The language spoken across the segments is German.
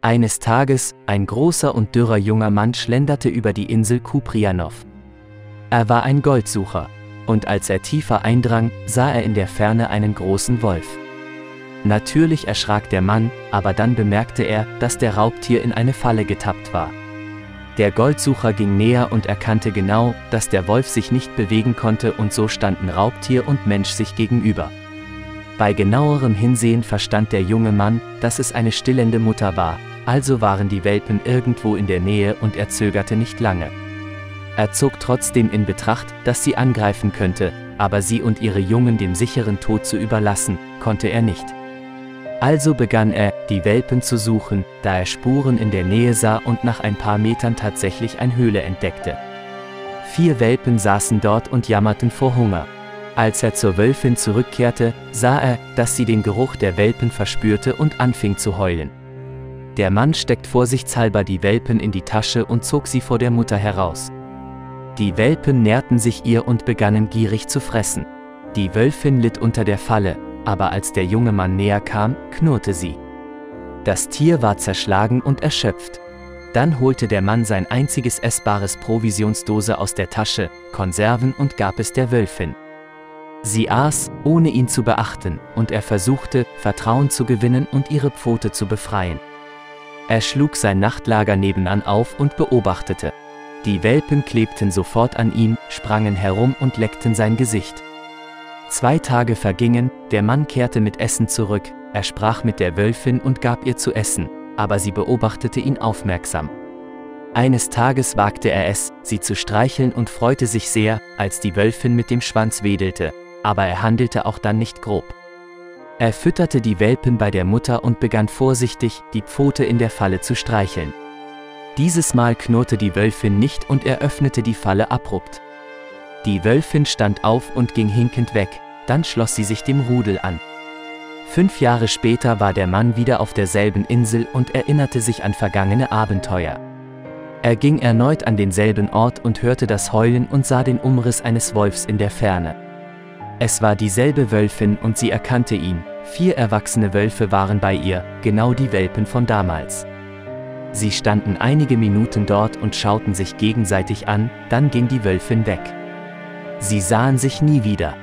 Eines Tages, ein großer und dürrer junger Mann schlenderte über die Insel Kuprianow. Er war ein Goldsucher, und als er tiefer eindrang, sah er in der Ferne einen großen Wolf. Natürlich erschrak der Mann, aber dann bemerkte er, dass der Raubtier in eine Falle getappt war. Der Goldsucher ging näher und erkannte genau, dass der Wolf sich nicht bewegen konnte, und so standen Raubtier und Mensch sich gegenüber. Bei genauerem Hinsehen verstand der junge Mann, dass es eine stillende Mutter war, also waren die Welpen irgendwo in der Nähe, und er zögerte nicht lange. Er zog trotzdem in Betracht, dass sie angreifen könnte, aber sie und ihre Jungen dem sicheren Tod zu überlassen, konnte er nicht. Also begann er, die Welpen zu suchen, da er Spuren in der Nähe sah und nach ein paar Metern tatsächlich eine Höhle entdeckte. 4 Welpen saßen dort und jammerten vor Hunger. Als er zur Wölfin zurückkehrte, sah er, dass sie den Geruch der Welpen verspürte und anfing zu heulen. Der Mann steckte vorsichtshalber die Welpen in die Tasche und zog sie vor der Mutter heraus. Die Welpen näherten sich ihr und begannen gierig zu fressen. Die Wölfin litt unter der Falle, aber als der junge Mann näher kam, knurrte sie. Das Tier war zerschlagen und erschöpft. Dann holte der Mann sein einziges essbares Provisionsdose aus der Tasche, Konserven, und gab es der Wölfin. Sie aß, ohne ihn zu beachten, und er versuchte, Vertrauen zu gewinnen und ihre Pfote zu befreien. Er schlug sein Nachtlager nebenan auf und beobachtete. Die Welpen klebten sofort an ihm, sprangen herum und leckten sein Gesicht. 2 Tage vergingen, der Mann kehrte mit Essen zurück, er sprach mit der Wölfin und gab ihr zu essen, aber sie beobachtete ihn aufmerksam. Eines Tages wagte er es, sie zu streicheln, und freute sich sehr, als die Wölfin mit dem Schwanz wedelte, aber er handelte auch dann nicht grob. Er fütterte die Welpen bei der Mutter und begann vorsichtig, die Pfote in der Falle zu streicheln. Dieses Mal knurrte die Wölfin nicht und er öffnete die Falle abrupt. Die Wölfin stand auf und ging hinkend weg, dann schloss sie sich dem Rudel an. 5 Jahre später war der Mann wieder auf derselben Insel und erinnerte sich an vergangene Abenteuer. Er ging erneut an denselben Ort und hörte das Heulen und sah den Umriss eines Wolfs in der Ferne. Es war dieselbe Wölfin und sie erkannte ihn, 4 erwachsene Wölfe waren bei ihr, genau die Welpen von damals. Sie standen einige Minuten dort und schauten sich gegenseitig an, dann ging die Wölfin weg. Sie sahen sich nie wieder.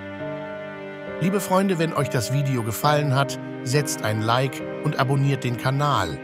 Liebe Freunde, wenn euch das Video gefallen hat, setzt ein Like und abonniert den Kanal.